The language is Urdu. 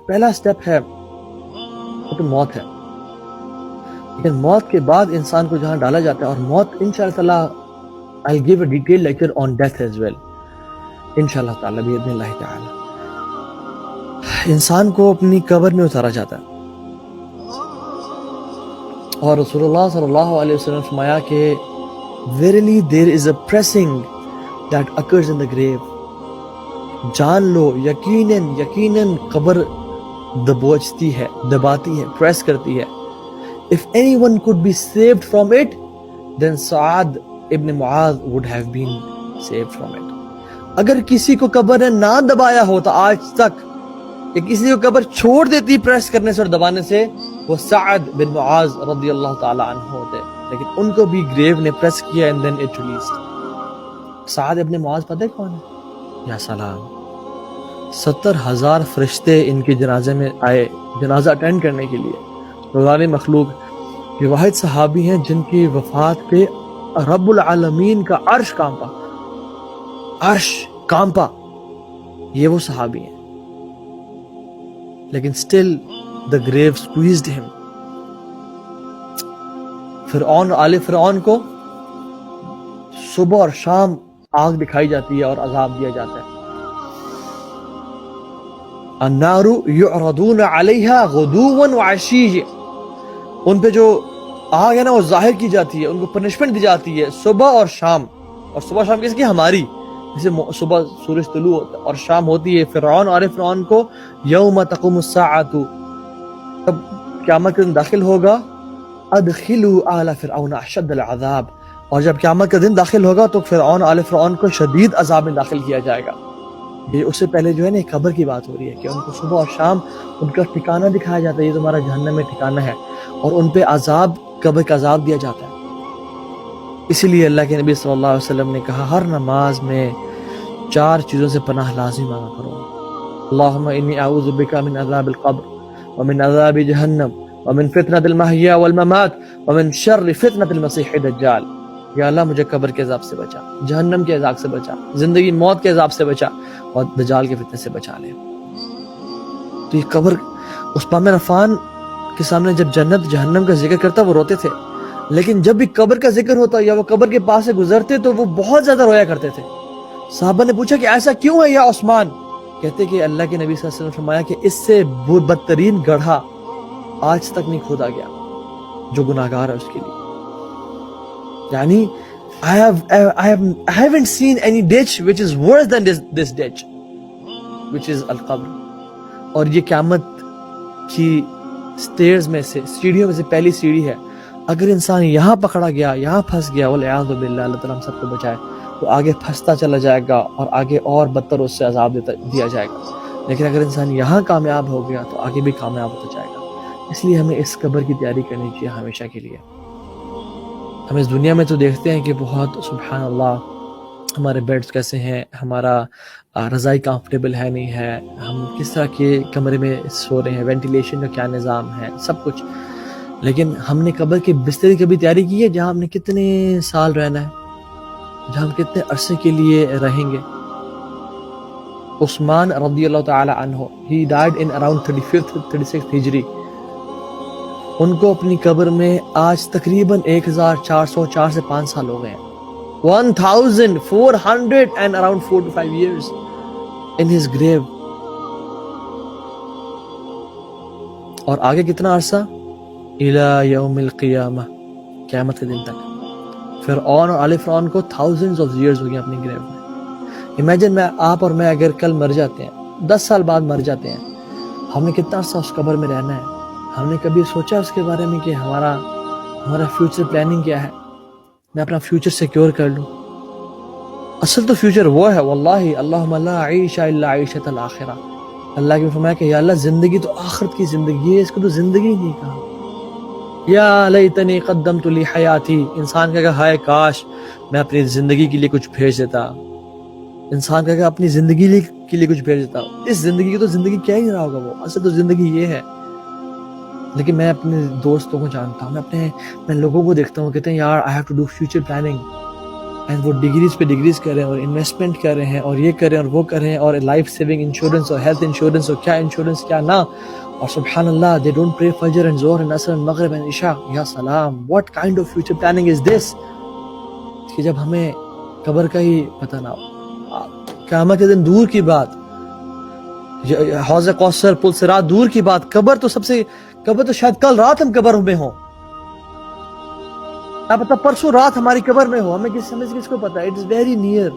پہلا سٹیپ ہے وہ تو موت ہے، لیکن موت کے بعد انسان کو جہاں ڈالا جاتا ہے، اور موت انشاءاللہ تعالیٰ I'll give a detailed lecture on death as well انشاءاللہ تعالیٰ باذن اللہ تعالیٰ. انسان کو اپنی قبر میں اتارا جاتا ہے، اور رسول اللہ صلی اللہ علیہ وسلم نے فرمایا کہ verily there is a pressing that occurs in the grave. جان لو یقیناً قبر دبوچتی ہے، دباتی ہے، پریس کرتی ہے. If anyone could be saved from it, then سعد ابن معاذ would have been saved from it. اگر کسی کو قبر نے نہ دبایا ہوتا آج تک، یا کسی کو قبر چھوڑ دیتی پریس کرنے سے اور دبانے سے، وہ سعد بن معاذ رضی اللہ تعالی عنہ ہوتے، لیکن ان کو بھی گریو نے پریس کیا and then it released. سعد ابن معاذ پتہ ہے کون ہے؟ یا سلام، 70,000 فرشتے ان کے جنازے میں آئے جنازہ اٹینڈ کرنے کے لیے. روزانہ مخلوق یہ واحد صحابی ہیں جن کی وفات پہ رب العالمین کا عرش کانپا. یہ وہ صحابی ہیں، لیکن still the grave squeezed him. فرعون آل فرعون کو صبح اور شام آگ دکھائی جاتی ہے اور عذاب دیا جاتا ہے. النار یعرضون علیہا غدوا وعشیہ، ان پہ جو آگ ہے نا وہ ظاہر کی جاتی ہے، ان کو پنشمنٹ دی جاتی ہے صبح اور شام. اور صبح شام کس کی؟ ہماری. جیسے صبح سورج طلوع اور شام ہوتی ہے. فرعون اور فرعون کو یوم تقوم الساعۃ، تب قیامت کا دن داخل ہوگا، ادخلوا آل فرعون اشد العذاب، اور جب قیامت کا دن داخل ہوگا تو فرعون آل فرعون کو شدید عذاب میں داخل کیا جائے گا. یہ اس سے پہلے جو ہے نا قبر کی بات ہو رہی ہے کہ ان کو صبح اور شام ان کا ٹھکانہ دکھایا جاتا ہے، یہ تمہارا جہنم میں ٹھکانہ ہے، اور ان پہ عذاب، قبر کا عذاب دیا جاتا ہے. اسی لیے اللہ کے نبی صلی اللہ علیہ وسلم نے کہا ہر نماز میں 4 چیزوں سے پناہ لازم مانگا کرو. اللہم انی اعوذ بک من عذاب القبر ومن عذاب جہنم ومن فتنة المحیا والممات ومن شر فتنة المسیح الدجال. یا اللہ مجھے قبر کے عذاب سے بچا، جہنم کے عذاب سے بچا، زندگی موت کے عذاب سے بچا، اور دجال کے فتنے سے بچا لے. تو یہ قبر، عثمان بن عفان کے سامنے جب جنت جہنم کا ذکر کرتا وہ روتے تھے، لیکن جب بھی قبر کا ذکر ہوتا یا وہ قبر کے پاس سے گزرتے تو وہ بہت زیادہ رویا کرتے تھے. صحابہ نے پوچھا کہ ایسا کیوں ہے یا عثمان؟ کہتے کہ اللہ کے نبی صلی اللہ علیہ وسلم نے فرمایا کہ اس سے بدترین گڑھا آج تک نہیں کھودا گیا جو گناہگار ہے اس کے لیے. یعنی I haven't seen any ditch which is worse than this ditch, which is القبر. اور یہ قیامت کی سٹیئرز میں سے، سیڑھیوں میں سے پہلی سیڑھی ہے. اگر انسان یہاں پکڑا گیا، یہاں پھنس گیا، والعیاذ باللہ، اللہ تعالیٰ ہم سب کو بچائے، تو آگے پھنستا چلا جائے گا اور آگے اور بدتر اس سے عذاب دیا جائے گا. لیکن اگر انسان یہاں کامیاب ہو گیا تو آگے بھی کامیاب ہوتا جائے گا. اس لیے ہمیں اس قبر کی تیاری کرنی چاہیے ہمیشہ کے لیے. ہم اس دنیا میں تو دیکھتے ہیں کہ بہت سبحان اللہ ہمارے بیڈز کیسے ہیں، ہمارا رضائی کمفرٹیبل ہے نہیں ہے، ہم کس طرح کے کمرے میں سو رہے ہیں، وینٹیلیشن کا کیا نظام ہے، سب کچھ. لیکن ہم نے قبر کے بستر کی کبھی تیاری کی ہے جہاں ہم نے کتنے سال رہنا ہے، جہاں ہم کتنے عرصے کے لیے رہیں گے. عثمان رضی اللہ تعالی عنہ he died in around 36th ہجری. ان کو اپنی قبر میں آج تقریباً 1404 سے 5 سال ہو گئے ہیں. 1400 and around 4 to 5 years in his grave. اور آگے کتنا عرصہ؟ الى یوم القیامہ، قیامت کے دن تک. فرعون اور آل فرعون کو thousands of years ہو گئے اپنی گریو میں. امیجن آپ اور میں اگر کل مر جاتے ہیں، 10 سال بعد مر جاتے ہیں، ہم نے کتنا عرصہ اس قبر میں رہنا ہے؟ ہم نے کبھی سوچا اس کے بارے میں کہ ہمارا فیوچر پلاننگ کیا ہے؟ میں اپنا فیوچر سیکیور کر لوں. اصل تو فیوچر وہ ہے، واللہ اللہم لا عیش الا عیشۃ الآخرہ. اللہ کی فرمایا کہ یا اللہ زندگی تو آخرت کی زندگی ہے، اس کو تو زندگی نہیں کہا. یا لیتنی قدمت لی حیاتی، انسان کہے گا ہائے کاش میں اپنی زندگی کے لیے کچھ بھیج دیتا. انسان کہے گا اپنی زندگی کے لیے کچھ بھیج دیتا. اس زندگی کی تو زندگی کیا ہی رہا ہوگا، وہ اصل تو زندگی یہ ہے. لیکن میں اپنے دوستوں کو جانتا ہوں، میں لوگوں کو دیکھتا ہوں، کہتے ہیں یار I have to do future planning. And وہ ڈگریز پہ ڈگریز کر رہے ہیں اور انویسٹمنٹ کر رہے ہیں اور یہ کر رہے ہیں اور وہ کر رہے ہیں اور لائف سیونگ انشورنس اور ہیلتھ انشورنس اور کیا انشورنس کیا نہ. اور سبحان اللہ they don't pray فجر and ظہر and عصر and مغرب and عشاء. یا سلام, what kind of future planning is this کہ جب ہمیں قبر کا ہی پتہ نہ ہو. قیامت کے دن دور کی بات, حوض کوثر پل صراط دور کی بات, قبر تو شاید کل رات ہم قبر میں ہوں, پتہ پرسوں رات ہماری قبر میں ہو, ہمیں کس کو پتہ. It is very near.